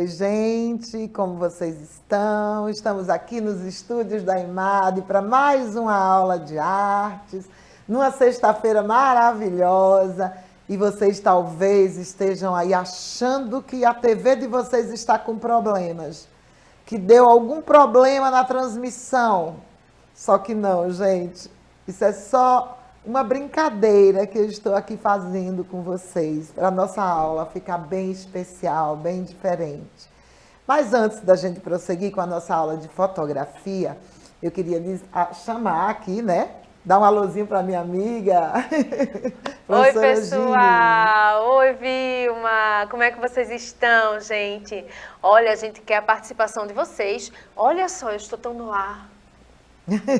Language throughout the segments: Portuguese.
Oi, gente, como vocês estão? Estamos aqui nos estúdios da IMAD para mais uma aula de artes, numa sexta-feira maravilhosa, e vocês talvez estejam aí achando que a TV de vocês está com problemas, que deu algum problema na transmissão. Só que não, gente, isso é só uma brincadeira que eu estou aqui fazendo com vocês, para a nossa aula ficar bem especial, bem diferente. Mas antes da gente prosseguir com a nossa aula de fotografia, eu queria chamar aqui, né? Dar um alôzinho para minha amiga. Oi, pessoal! Oi, Vilma! Como é que vocês estão, gente? Olha, a gente quer a participação de vocês. Olha só, eu estou tão no ar.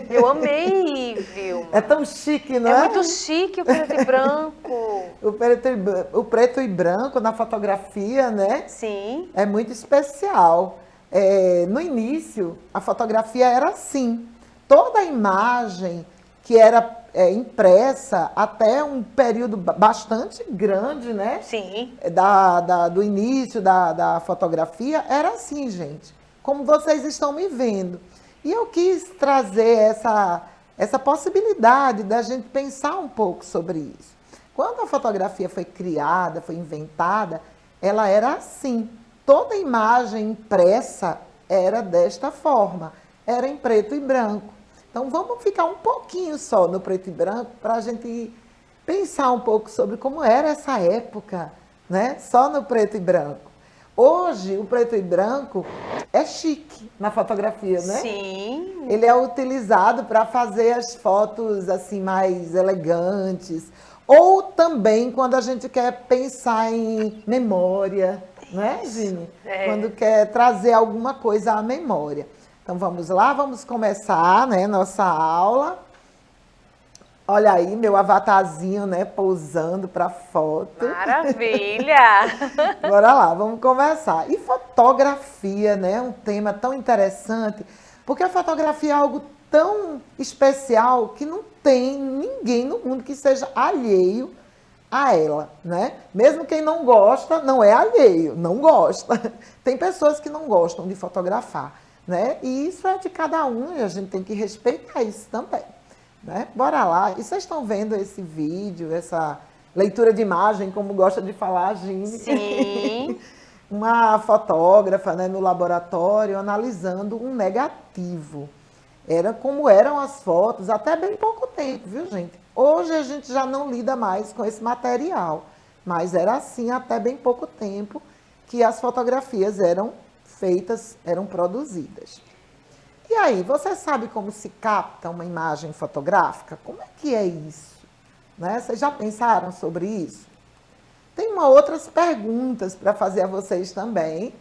Eu amei, Vilma. É tão chique, não é? É muito chique o preto e branco. O preto e branco na fotografia, né? Sim. É muito especial. No início, a fotografia era assim. Toda a imagem que era impressa até um período bastante grande, né? Sim. Do início da fotografia, era assim, gente. Como vocês estão me vendo. E eu quis trazer essa possibilidade da gente pensar um pouco sobre isso. Quando a fotografia foi criada, foi inventada, ela era assim. Toda imagem impressa era desta forma, era em preto e branco. Então vamos ficar um pouquinho só no preto e branco para a gente pensar um pouco sobre como era essa época, né? Só no preto e branco. Hoje, o preto e branco é chique na fotografia, né? Sim. Ele é utilizado para fazer as fotos assim mais elegantes. Ou também quando a gente quer pensar em memória, né, Gini? Quando quer trazer alguma coisa à memória. Então vamos lá, vamos começar, né, nossa aula. Olha aí, meu avatarzinho, né, pousando para foto. Maravilha! Bora lá, vamos começar. E fotografia, né, um tema tão interessante, porque a fotografia é algo tão especial que não tem ninguém no mundo que seja alheio a ela, né? Mesmo quem não gosta, não é alheio, não gosta. Tem pessoas que não gostam de fotografar, né? E isso é de cada um e a gente tem que respeitar isso também. Né? Bora lá. E vocês estão vendo esse vídeo, essa leitura de imagem, como gosta de falar a Gini? Sim. Uma fotógrafa, né, no laboratório analisando um negativo. Era como eram as fotos até bem pouco tempo, viu, gente? Hoje a gente já não lida mais com esse material, mas era assim até bem pouco tempo que as fotografias eram feitas, eram produzidas. E aí, você sabe como se capta uma imagem fotográfica? Como é que é isso? Né? Vocês já pensaram sobre isso? Tem outras perguntas para fazer a vocês também.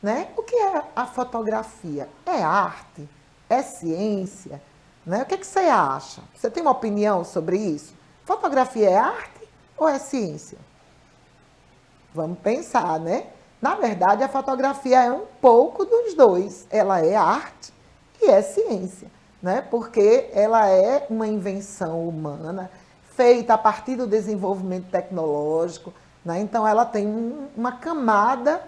Né? O que é a fotografia? É arte? É ciência? Né? O que você acha? Você tem uma opinião sobre isso? Fotografia é arte ou é ciência? Vamos pensar, né? Na verdade, a fotografia é um pouco dos dois. Ela é arte e é ciência, né? Porque ela é uma invenção humana feita a partir do desenvolvimento tecnológico, né? Então ela tem uma camada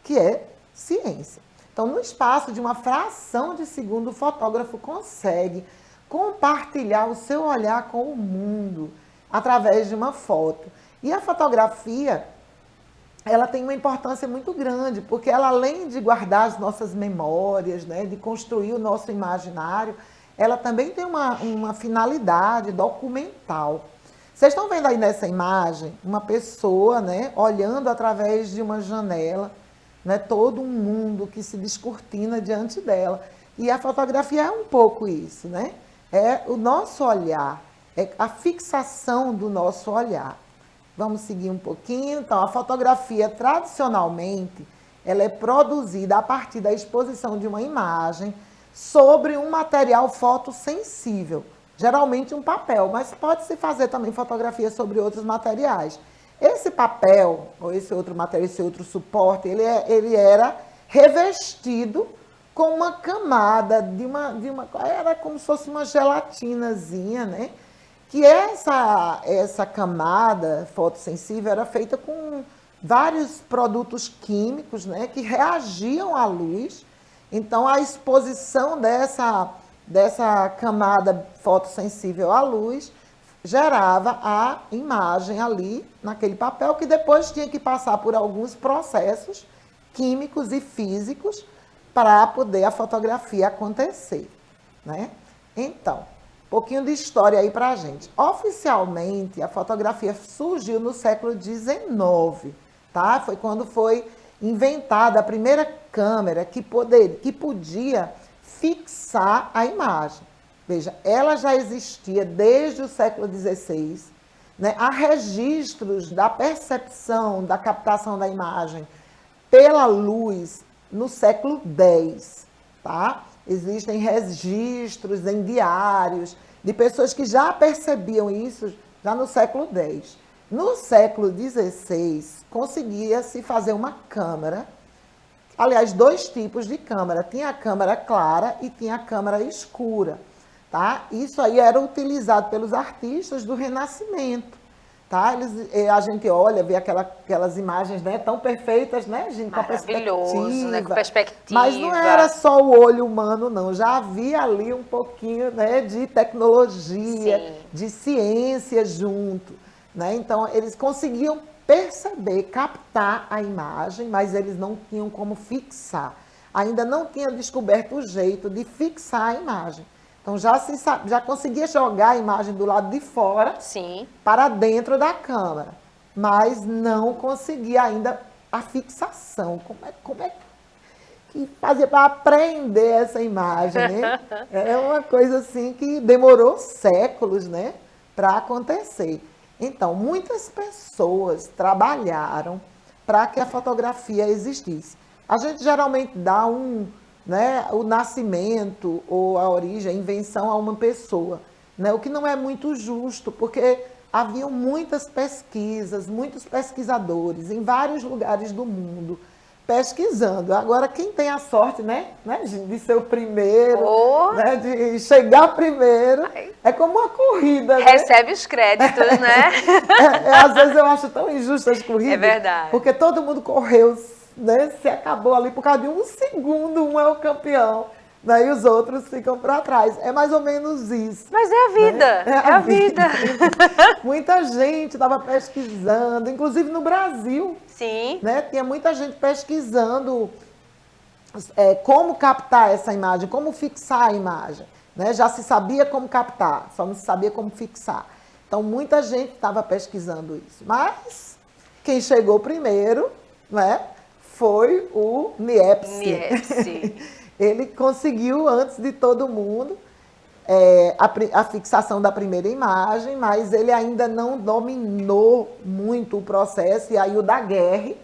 que é ciência. Então, no espaço de uma fração de segundo, o fotógrafo consegue compartilhar o seu olhar com o mundo através de uma foto. E a fotografia, ela tem uma importância muito grande, porque ela, além de guardar as nossas memórias, né, de construir o nosso imaginário, ela também tem uma finalidade documental. Vocês estão vendo aí nessa imagem uma pessoa, né, olhando através de uma janela, né, todo um mundo que se descortina diante dela. E a fotografia é um pouco isso, né? É o nosso olhar, é a fixação do nosso olhar. Vamos seguir um pouquinho. Então, a fotografia, tradicionalmente, ela é produzida a partir da exposição de uma imagem sobre um material fotossensível, geralmente um papel, mas pode-se fazer também fotografia sobre outros materiais. Esse papel, ou esse outro material, esse outro suporte, ele era revestido com uma camada era como se fosse uma gelatinazinha, né? Que essa camada fotossensível era feita vários produtos químicos, né, que reagiam à luz. Então, a exposição dessa camada fotossensível à luz gerava a imagem ali naquele papel, que depois tinha que passar por alguns processos químicos e físicos para poder a fotografia acontecer, né? Então, um pouquinho de história aí para a gente. Oficialmente, a fotografia surgiu no século XIX, tá? Foi quando foi inventada a primeira câmera que podia fixar a imagem. Veja, ela já existia desde o século XVI, né? Há registros da percepção, da captação da imagem pela luz no século X, tá? Existem registros em diários de pessoas que já percebiam isso já no século X. No século XVI, conseguia-se fazer uma câmera, aliás, dois tipos de câmera. Tinha a câmera clara e tinha a câmera escura, tá? Isso aí era utilizado pelos artistas do Renascimento, tá? A gente olha, vê aquelas imagens, né, tão perfeitas, né, gente? Maravilhoso, né? Com perspectiva. Mas não era só o olho humano, não. Já havia ali um pouquinho, né, de tecnologia, sim, de ciência junto, né? Então, eles conseguiam perceber, captar a imagem, mas eles não tinham como fixar. Ainda não tinham descoberto o jeito de fixar a imagem. Então, já conseguia jogar a imagem do lado de fora, sim, para dentro da câmera, mas não conseguia ainda a fixação. Como é que fazia para aprender essa imagem, né? É uma coisa assim que demorou séculos, né, para acontecer. Então, muitas pessoas trabalharam para que a fotografia existisse. A gente geralmente dá o nascimento ou a origem, a invenção a uma pessoa, né? O que não é muito justo, porque haviam muitas pesquisas, muitos pesquisadores em vários lugares do mundo pesquisando. Agora, quem tem a sorte, né, de ser o primeiro, né, de chegar primeiro, é como uma corrida. Recebe, né, os créditos, né? Às vezes eu acho tão injusta as corridas. É verdade. Porque todo mundo correu, né, se acabou ali por causa de um segundo, um é o campeão, né, e os outros ficam para trás. É mais ou menos isso. Mas é a vida, né? É a vida. Muita gente estava pesquisando, inclusive no Brasil. Sim. Né, tinha muita gente pesquisando como captar essa imagem, como fixar a imagem. Né? Já se sabia como captar, só não se sabia como fixar. Então, muita gente estava pesquisando isso. Mas quem chegou primeiro, né, foi o Niepce. Ele conseguiu, antes de todo mundo, a fixação da primeira imagem, mas ele ainda não dominou muito o processo. E aí o Daguerre,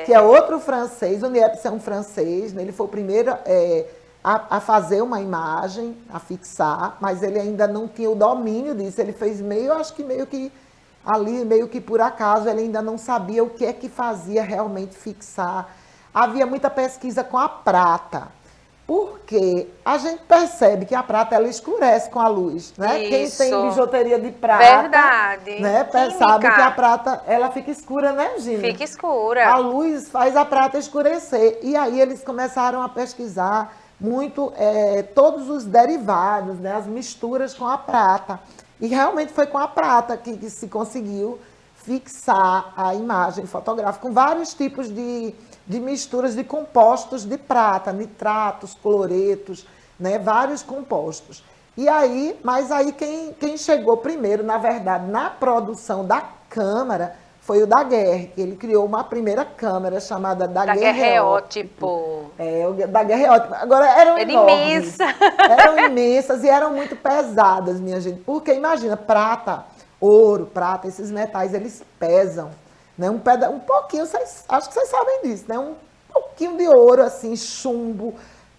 que é outro francês, o Niepce é um francês, né? Ele foi o primeiro a fazer uma imagem, a fixar, mas ele ainda não tinha o domínio disso. Ele fez meio que por acaso, ele ainda não sabia o que é que fazia realmente fixar. Havia muita pesquisa com a prata. Porque a gente percebe que a prata, ela escurece com a luz, né? Isso. Quem tem bijuteria de prata, verdade, né, sabe que a prata, ela fica escura, né, Gina? Fica escura. A luz faz a prata escurecer. E aí eles começaram a pesquisar muito todos os derivados, né, as misturas com a prata. E realmente foi com a prata que se conseguiu fixar a imagem fotográfica, com vários tipos de misturas de compostos de prata, nitratos, cloretos, né, vários compostos. Mas aí quem chegou primeiro, na verdade, na produção da câmera, foi o Daguerre, que ele criou uma primeira câmera chamada daguerreótipo. O daguerreótipo. Agora, eram enormes. Eram imensas e eram muito pesadas, minha gente. Porque, imagina, prata, ouro, prata, esses metais, eles pesam. Né? Um pouquinho, acho que vocês sabem disso, né? Um pouquinho de ouro, assim, chumbo,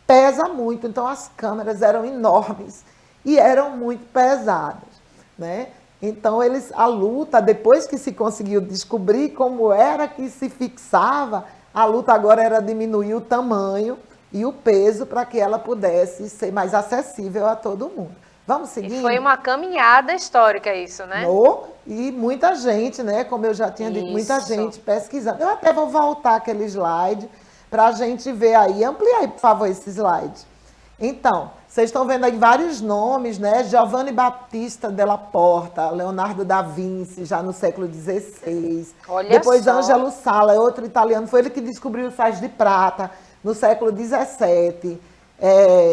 pesa muito. Então, as câmeras eram enormes e eram muito pesadas, né? Então, a luta, depois que se conseguiu descobrir como era que se fixava, a luta agora era diminuir o tamanho e o peso para que ela pudesse ser mais acessível a todo mundo. Vamos seguir? E foi uma caminhada histórica isso, né? E muita gente, né? Como eu já tinha dito, muita gente pesquisando. Eu até vou voltar aquele slide para a gente ver aí. Amplia aí, por favor, esse slide. Então, vocês estão vendo aí vários nomes, né? Giovanni Battista della Porta, Leonardo da Vinci, já no século XVI. Olha Depois só. Angelo Sala, outro italiano, foi ele que descobriu os sais de prata no século XVII.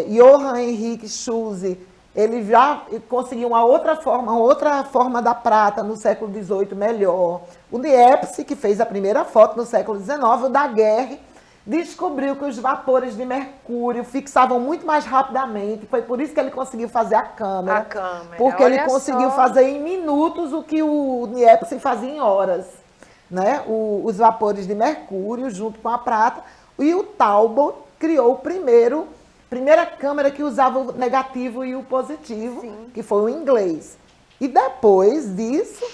Johann Henrique Schulze, ele já conseguiu uma outra forma da prata no século XVIII melhor. O Niepce, que fez a primeira foto no século XIX, o Daguerre, descobriu que os vapores de mercúrio fixavam muito mais rapidamente. Foi por isso que ele conseguiu fazer a câmera. Porque ele conseguiu fazer em minutos o que o Niepce fazia em horas. Né? Os vapores de mercúrio junto com a prata. E o Talbot criou a primeira câmera que usava o negativo e o positivo, que foi o inglês. E depois disso,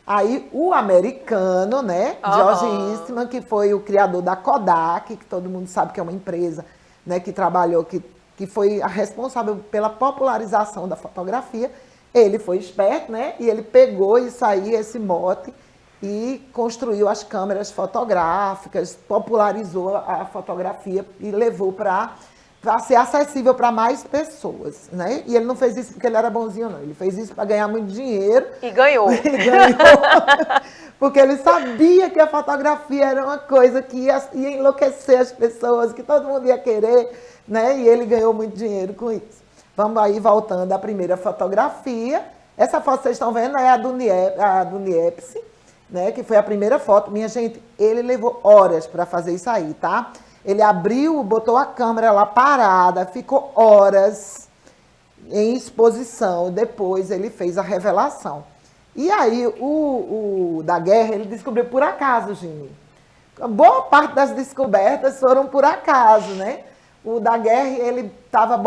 aí o americano, né, George Eastman, que foi o criador da Kodak, que todo mundo sabe que é uma empresa, né, que trabalhou, que foi a responsável pela popularização da fotografia. Ele foi esperto, né, e ele pegou isso aí, esse mote, e construiu as câmeras fotográficas, popularizou a fotografia e levou para ser acessível para mais pessoas, né? E ele não fez isso porque ele era bonzinho, não. Ele fez isso para ganhar muito dinheiro. E ganhou. Porque ele sabia que a fotografia era uma coisa que ia enlouquecer as pessoas, que todo mundo ia querer, né? E ele ganhou muito dinheiro com isso. Vamos aí voltando à primeira fotografia. Essa foto que vocês estão vendo é a do Niepce, né? Que foi a primeira foto. Minha gente, ele levou horas para fazer isso aí, tá? Ele abriu, botou a câmera lá parada, ficou horas em exposição. Depois ele fez a revelação. E aí o Daguerre, ele descobriu por acaso, Gini. Boa parte das descobertas foram por acaso, né? O Daguerre, ele estava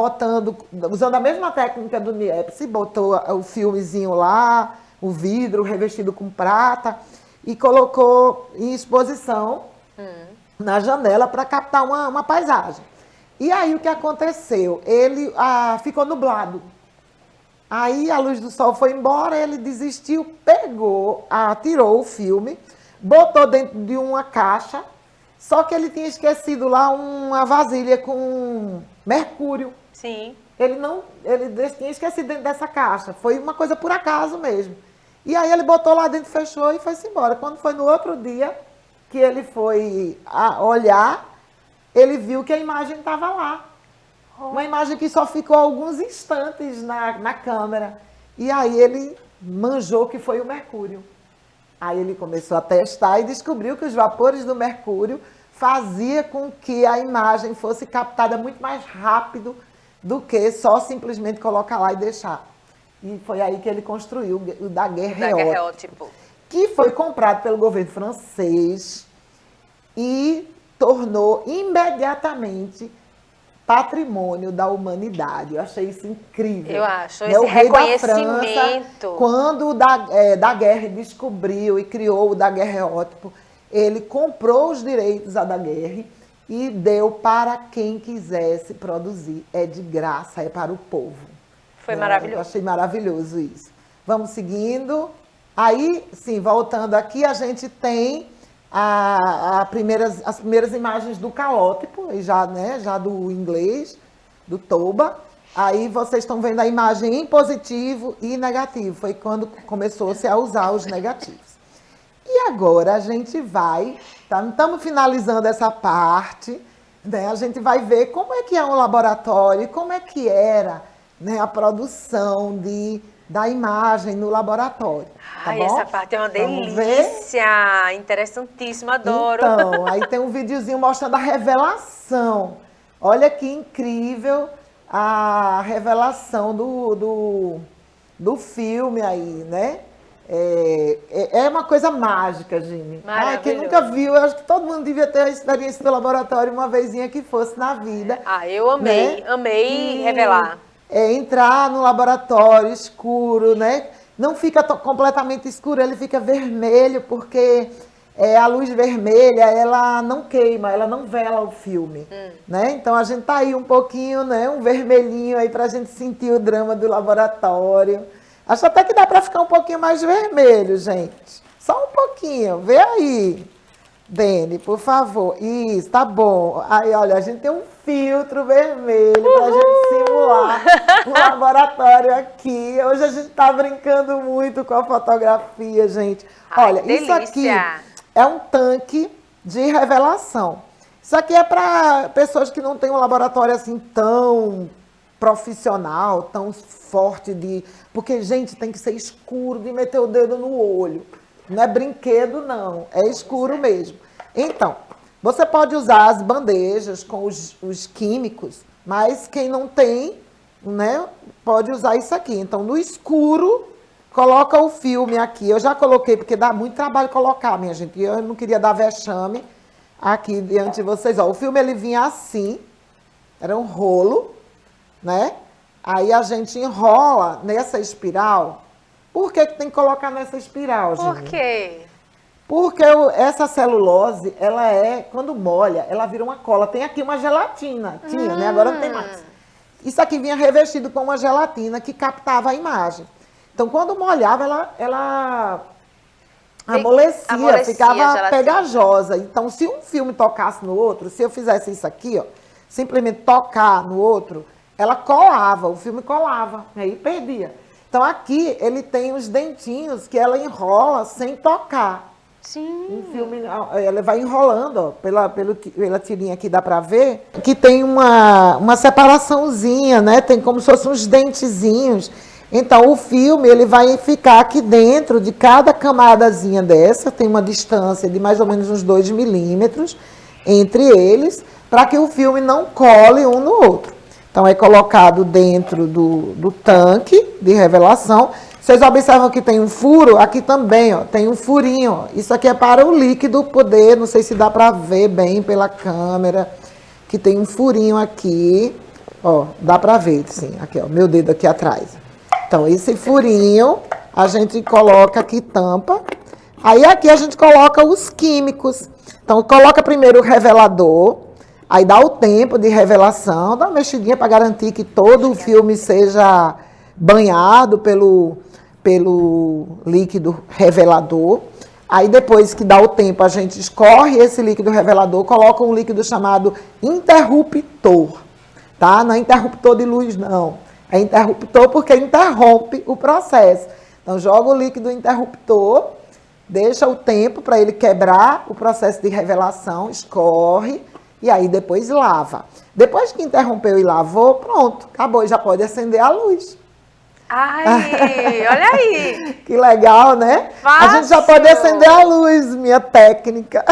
usando a mesma técnica do Niepce, botou o filmezinho lá, o vidro revestido com prata e colocou em exposição na janela para captar uma paisagem. E aí o que aconteceu? Ele ficou nublado. Aí a luz do sol foi embora, ele desistiu, tirou o filme, botou dentro de uma caixa, só que ele tinha esquecido lá uma vasilha com mercúrio. Sim. Ele tinha esquecido dentro dessa caixa. Foi uma coisa por acaso mesmo. E aí ele botou lá dentro, fechou e foi-se embora. Quando foi no outro dia que ele foi olhar, ele viu que a imagem estava lá. Uma imagem que só ficou alguns instantes na câmera. E aí ele manjou que foi o mercúrio. Aí ele começou a testar e descobriu que os vapores do mercúrio faziam com que a imagem fosse captada muito mais rápido do que só simplesmente colocar lá e deixar. E foi aí que ele construiu o daguerreótipo, que foi comprado pelo governo francês e tornou imediatamente patrimônio da humanidade. Eu achei isso incrível. Eu acho, esse reconhecimento. França, quando o Daguerre descobriu e criou o daguerreótipo, ele comprou os direitos da Daguerre e deu para quem quisesse produzir. É de graça, é para o povo. Foi maravilhoso. Eu achei maravilhoso isso. Vamos seguindo. Aí, sim, voltando aqui, a gente tem as primeiras imagens do calótipo, já do inglês, do Toba. Aí vocês estão vendo a imagem em positivo e negativo. Foi quando começou-se a usar os negativos. E agora a gente vai, estamos finalizando essa parte, né? A gente vai ver como é que é um laboratório, como é que era, né, a produção da imagem no laboratório. Tá bom? Essa parte é uma delícia, interessantíssima, adoro. Então, aí tem um videozinho mostrando a revelação. Olha que incrível a revelação do filme aí, né? É uma coisa mágica, Gini. Quem nunca viu, eu acho que todo mundo devia ter a experiência do laboratório uma vezinha que fosse na vida. Eu amei, né? Amei revelar. Entrar no laboratório escuro, né? Não fica completamente escuro, ele fica vermelho, porque a luz vermelha, ela não queima, ela não vela o filme, né? Então a gente tá aí um pouquinho, né? Um vermelhinho aí pra gente sentir o drama do laboratório. Acho até que dá pra ficar um pouquinho mais vermelho, gente. Só um pouquinho, vê aí, Dene, por favor. Isso, tá bom. Aí, olha, a gente tem um filtro vermelho pra gente simular um laboratório aqui. Hoje a gente tá brincando muito com a fotografia, gente. Olha, isso aqui é um tanque de revelação. Isso aqui é para pessoas que não têm um laboratório assim tão profissional, tão forte de... Porque, gente, tem que ser escuro de meter o dedo no olho. Não é brinquedo, não. É escuro mesmo. Então, você pode usar as bandejas com os químicos, mas quem não tem, né, pode usar isso aqui. Então, no escuro... Coloca o filme aqui. Eu já coloquei, porque dá muito trabalho colocar, minha gente. Eu não queria dar vexame aqui diante de vocês. Ó, o filme, ele vinha assim. Era um rolo, né? Aí a gente enrola nessa espiral. Por que tem que colocar nessa espiral, gente? Por quê? Porque essa celulose, ela quando molha, ela vira uma cola. Tem aqui uma gelatina. Tinha, né? Agora não tem mais. Isso aqui vinha revestido com uma gelatina que captava a imagem. Então, quando molhava, ela amolecia, ficava pegajosa. Então, se um filme tocasse no outro, se eu fizesse isso aqui, ó, simplesmente tocar no outro, ela colava, o filme colava, aí perdia. Então, aqui, ele tem os dentinhos que ela enrola sem tocar. Sim. Um filme, ela vai enrolando, ó, pela tirinha aqui dá pra ver, que tem uma separaçãozinha, né? Tem como se fossem uns dentezinhos. Então, o filme, ele vai ficar aqui dentro de cada camadazinha dessa, tem uma distância de mais ou menos uns 2 milímetros entre eles, para que o filme não cole um no outro. Então, é colocado dentro do tanque de revelação. Vocês observam que tem um furo, aqui também, ó, tem um furinho. Ó. Isso aqui é para o líquido poder, não sei se dá para ver bem pela câmera, que tem um furinho aqui, ó, dá para ver, sim, aqui, ó, meu dedo aqui atrás. Então, esse furinho, a gente coloca aqui, tampa. Aí, aqui a gente coloca os químicos. Então, coloca primeiro o revelador. Aí, dá o tempo de revelação. Dá uma mexidinha para garantir que todo o filme seja banhado pelo líquido revelador. Aí, depois que dá o tempo, a gente escorre esse líquido revelador, coloca um líquido chamado interruptor. Tá? Não é interruptor de luz, não. É interruptor porque interrompe o processo. Então, joga o líquido interruptor, deixa o tempo para ele quebrar o processo de revelação, escorre e aí depois lava. Depois que interrompeu e lavou, pronto, acabou, já pode acender a luz. Ai, olha aí! Que legal, né? Fácil. A gente já pode acender a luz, minha técnica.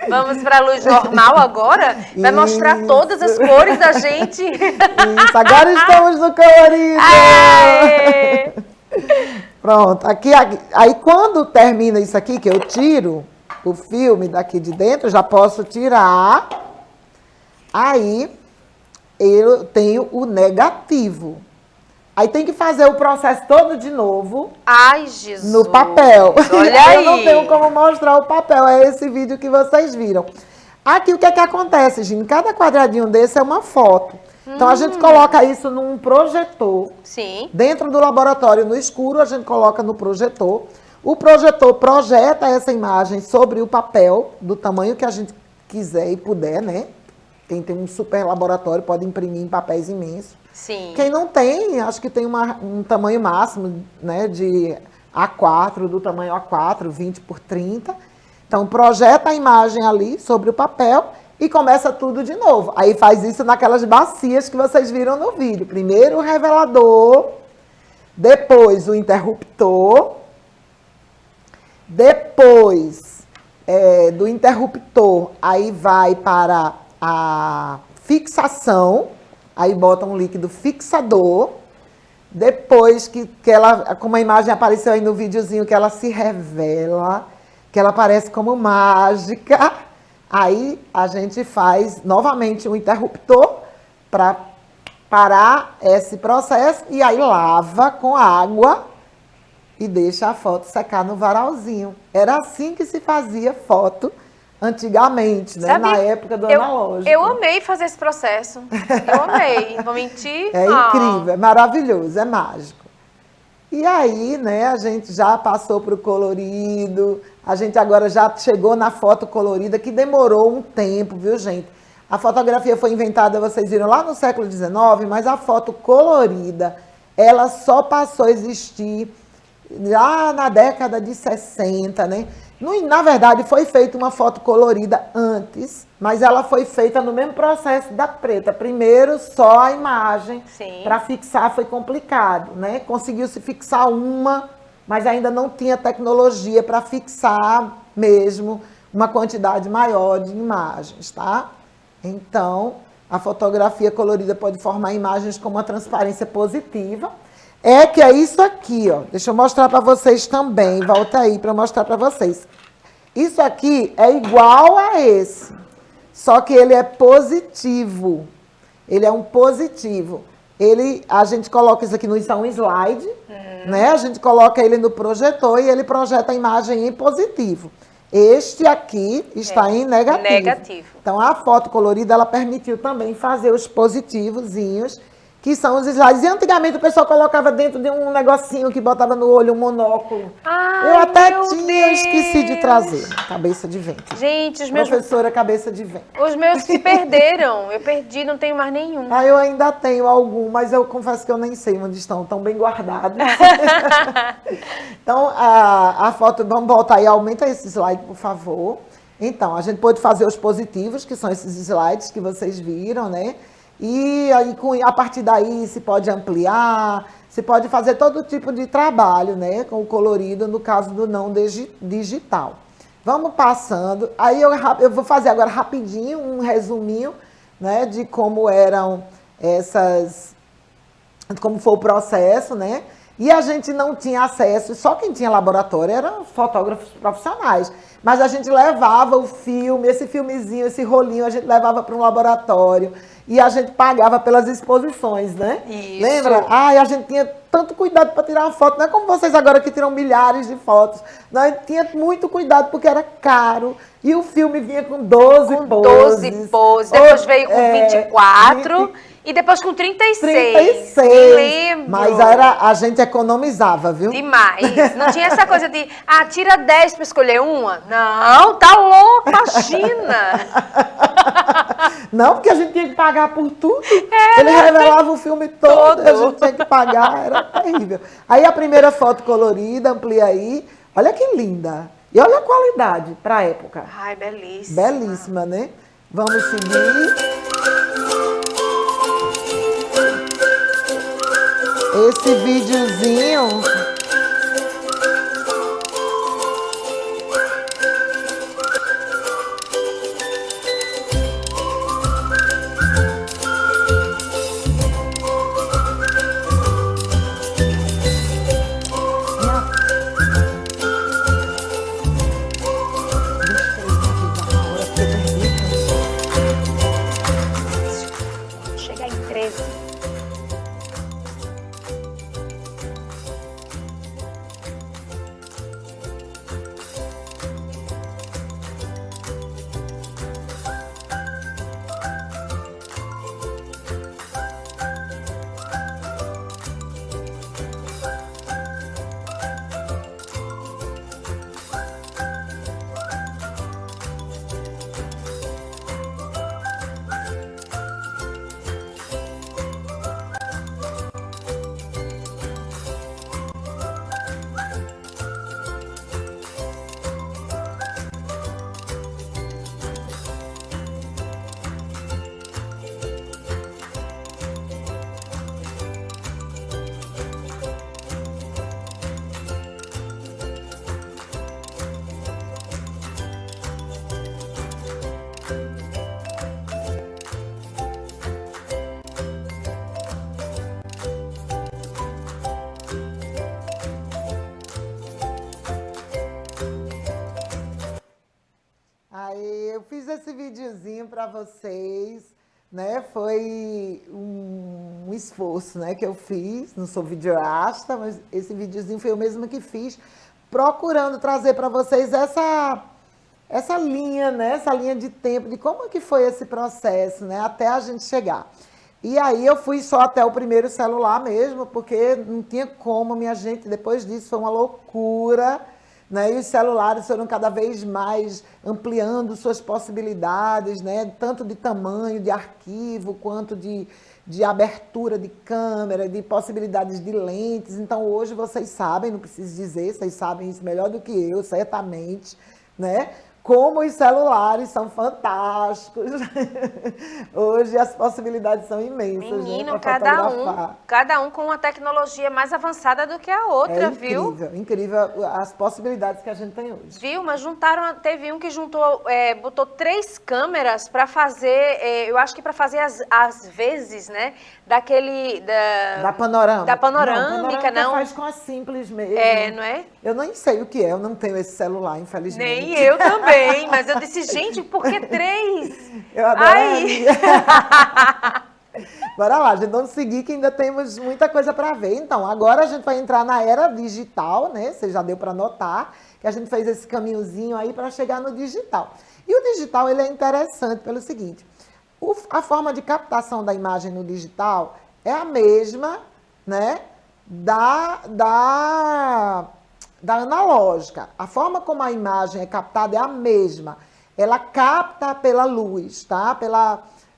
Vamos para a luz normal agora? Vai mostrar todas as cores da gente. Isso, agora estamos no colorido. Aê! Pronto, aqui, aí quando termina isso aqui, que eu tiro o filme daqui de dentro, eu já posso tirar. Aí eu tenho o negativo. Aí tem que fazer o processo todo de novo. Ai, Jesus! No papel. Olha aí! Eu não tenho como mostrar o papel, é esse vídeo que vocês viram. Aqui o que é que acontece, gente? Cada quadradinho desse é uma foto. Então a gente coloca isso num projetor. Sim. Dentro do laboratório, no escuro, a gente coloca no projetor. O projetor projeta essa imagem sobre o papel, do tamanho que a gente quiser e puder, né? Quem tem um super laboratório pode imprimir em papéis imensos. Sim. Quem não tem, acho que tem um tamanho máximo, né, de A4, do tamanho A4, 20 por 30. Então, projeta a imagem ali sobre o papel e começa tudo de novo. Aí faz isso naquelas bacias que vocês viram no vídeo. Primeiro o revelador, depois o interruptor, depois do interruptor, aí vai para a fixação, aí bota um líquido fixador, depois que ela, como a imagem apareceu aí no videozinho, que ela se revela, que ela aparece como mágica, aí a gente faz novamente um interruptor para parar esse processo e aí lava com água e deixa a foto secar no varalzinho. Era assim que se fazia foto antigamente, né? Sabe, Na época do analógico. Eu amei fazer esse processo. Eu amei. Não vou mentir. É incrível, é maravilhoso, é mágico. E aí, né, a gente já passou para o colorido, a gente agora já chegou na foto colorida, que demorou um tempo, viu, gente? A fotografia foi inventada, vocês viram, lá no século XIX, mas a foto colorida, ela só passou a existir lá na década de 60, né? Na verdade, foi feita uma foto colorida antes, mas ela foi feita no mesmo processo da preta. Primeiro, só a imagem, para fixar foi complicado, né? Conseguiu-se fixar uma, mas ainda não tinha tecnologia para fixar mesmo uma quantidade maior de imagens, tá? Então, a fotografia colorida pode formar imagens com uma transparência positiva. É que é isso aqui, ó. Deixa eu mostrar para vocês também. Volta aí para mostrar para vocês. Isso aqui é igual a esse, só que ele é positivo. Ele é um positivo. A gente coloca isso aqui no slide, né? A gente coloca ele no projetor e ele projeta a imagem em positivo. Este aqui está em negativo. Então, a foto colorida, ela permitiu também fazer os positivozinhos, que são os slides. E antigamente o pessoal colocava dentro de um negocinho que botava no olho, um monóculo. Ai, eu até esqueci de trazer. Cabeça de vento. Gente, os meus... Professora cabeça de vento. Os meus se perderam. Eu perdi, não tenho mais nenhum. Eu ainda tenho algum, mas eu confesso que eu nem sei onde estão. Estão bem guardados. Então, a foto... Vamos voltar aí. Aumenta esse slide, por favor. Então, a gente pode fazer os positivos, que são esses slides que vocês viram, né? E aí, a partir daí, se pode ampliar, se pode fazer todo tipo de trabalho, né? Com o colorido, no caso do não digital. Vamos passando. Aí eu vou fazer agora rapidinho um resuminho, né? De como eram como foi o processo, né? E a gente não tinha acesso, só quem tinha laboratório eram fotógrafos profissionais. Mas a gente levava o filme, esse filmezinho, esse rolinho, a gente levava para um laboratório e a gente pagava pelas exposições, né? Isso. Lembra? A gente tinha tanto cuidado para tirar uma foto, não é como vocês agora que tiram milhares de fotos. Nós tinha muito cuidado porque era caro e o filme vinha com 12 poses. 12 poses, depois veio com 24... E depois com 36. Lembro. Mas a gente economizava, viu? Demais. Não tinha essa coisa de, tira 10 para escolher uma. Não, tá louco, imagina. Não, porque a gente tinha que pagar por tudo. Ele revelava o filme todo. A gente tinha que pagar, era terrível. Aí a primeira foto colorida, amplia aí. Olha que linda. E olha a qualidade para a época. Ai, belíssima. Belíssima, né? Vamos seguir. Esse videozinho chegar em 13. Eu fiz esse videozinho para vocês, né? Foi um esforço, né, que eu fiz. Não sou videoasta, mas esse videozinho foi eu mesma que fiz, procurando trazer para vocês essa linha, né? Essa linha de tempo, de como é que foi esse processo, né? Até a gente chegar. E aí eu fui só até o primeiro celular mesmo, porque não tinha como, minha gente, depois disso foi uma loucura, né? E os celulares foram cada vez mais ampliando suas possibilidades, né? Tanto de tamanho, de arquivo, quanto de abertura de câmera, de possibilidades de lentes. Então hoje vocês sabem, não preciso dizer, vocês sabem isso melhor do que eu, certamente, né? Como os celulares são fantásticos. Hoje as possibilidades são imensas. Menino, né, cada um com uma tecnologia mais avançada do que a outra, incrível, viu? Incrível as possibilidades que a gente tem hoje. Viu? Mas teve um que botou 3 câmeras para fazer, eu acho que para fazer as vezes, né? Da panorâmica. Da panorâmica, não. Faz com a simples mesmo. Não é? Eu nem sei o que é, eu não tenho esse celular, infelizmente. Nem eu também, mas eu disse, gente, por que 3? Eu adoraria. Bora lá, gente, vamos seguir que ainda temos muita coisa para ver. Então, agora a gente vai entrar na era digital, né? Você já deu para notar que a gente fez esse caminhozinho aí para chegar no digital. E o digital, ele é interessante pelo seguinte, a forma de captação da imagem no digital é a mesma, né, da analógica. A forma como a imagem é captada é a mesma. Ela capta pela luz, tá?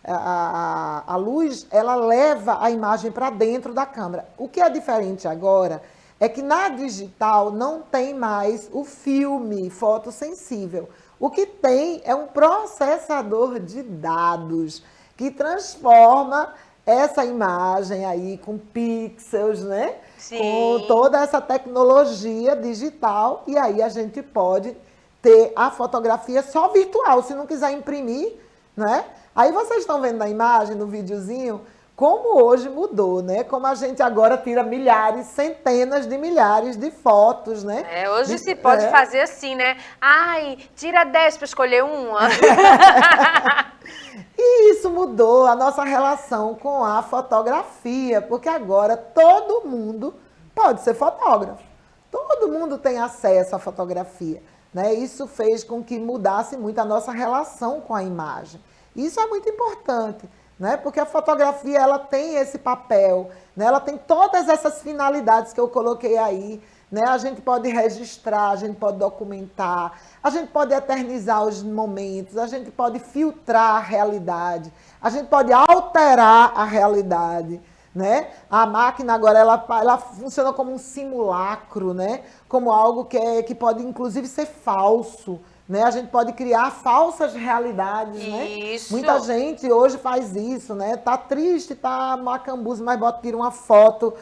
A luz, ela leva a imagem para dentro da câmera. O que é diferente agora é que na digital não tem mais o filme fotossensível. O que tem é um processador de dados que transforma essa imagem aí com pixels, né? Sim. Com toda essa tecnologia digital, e aí a gente pode ter a fotografia só virtual, se não quiser imprimir, né? Aí vocês estão vendo na imagem, no videozinho, como hoje mudou, né? Como a gente agora tira milhares, centenas de milhares de fotos, né? Hoje se pode fazer assim, né? Ai, tira 10 para escolher uma. E isso mudou a nossa relação com a fotografia, porque agora todo mundo pode ser fotógrafo. Todo mundo tem acesso à fotografia, né? Isso fez com que mudasse muito a nossa relação com a imagem. Isso é muito importante, né? Porque a fotografia, ela tem esse papel, né? Ela tem todas essas finalidades que eu coloquei aí, né? A gente pode registrar, a gente pode documentar, a gente pode eternizar os momentos, a gente pode filtrar a realidade, a gente pode alterar a realidade, né? A máquina agora, ela funciona como um simulacro, né? Como algo que pode, inclusive, ser falso, né? A gente pode criar falsas realidades, né? Isso. Muita gente hoje faz isso, né? Tá triste, tá macambuzo, mas tira uma foto,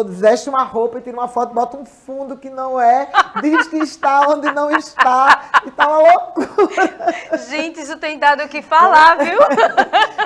veste uma roupa e tira uma foto, bota um fundo que não é, diz que está onde não está, e tá uma loucura. Gente, isso tem dado o que falar, viu?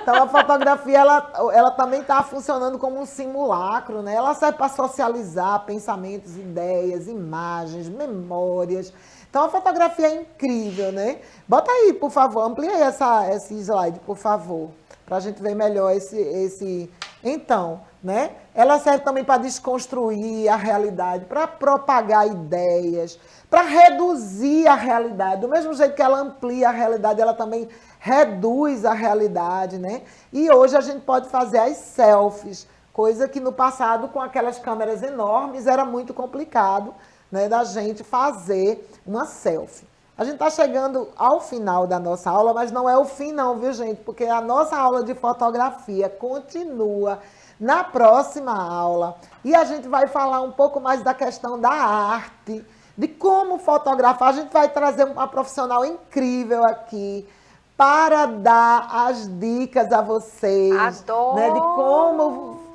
Então a fotografia, ela também está funcionando como um simulacro, né? Ela serve para socializar pensamentos, ideias, imagens, memórias. Então, a fotografia é incrível, né? Bota aí, por favor, amplia aí esse slide, por favor, para a gente ver melhor esse... Então, né? Ela serve também para desconstruir a realidade, para propagar ideias, para reduzir a realidade. Do mesmo jeito que ela amplia a realidade, ela também reduz a realidade, né? E hoje a gente pode fazer as selfies, coisa que no passado, com aquelas câmeras enormes, era muito complicado, né, da gente fazer uma selfie. A gente está chegando ao final da nossa aula, mas não é o fim não, viu, gente? Porque a nossa aula de fotografia continua na próxima aula. E a gente vai falar um pouco mais da questão da arte, de como fotografar. A gente vai trazer uma profissional incrível aqui para dar as dicas a vocês. Adoro! Né, de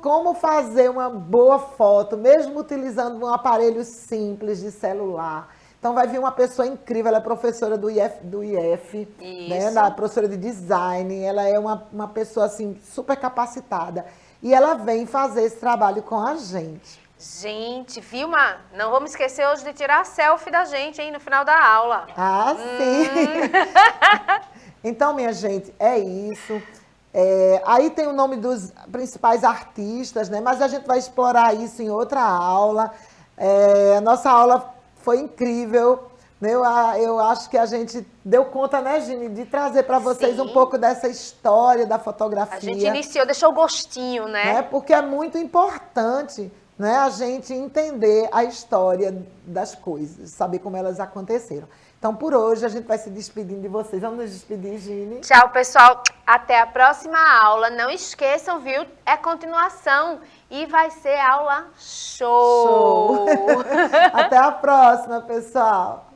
como fazer uma boa foto, mesmo utilizando um aparelho simples de celular. Então vai vir uma pessoa incrível, ela é professora do IF, né, professora de design, ela é uma pessoa assim, super capacitada. E ela vem fazer esse trabalho com a gente. Gente, Vilma, não vamos esquecer hoje de tirar a selfie da gente, hein, no final da aula. Ah, sim! Então, minha gente, é isso. Aí tem o nome dos principais artistas, né? Mas a gente vai explorar isso em outra aula. A nossa aula foi incrível. Né? Eu acho que a gente deu conta, né, Gini, de trazer para vocês um pouco dessa história da fotografia. A gente iniciou, deixou o gostinho, né? Porque é muito importante, né, a gente entender a história das coisas, saber como elas aconteceram. Então, por hoje, a gente vai se despedindo de vocês. Vamos nos despedir, Gini? Tchau, pessoal. Até a próxima aula. Não esqueçam, viu? É continuação. E vai ser aula show! Até a próxima, pessoal!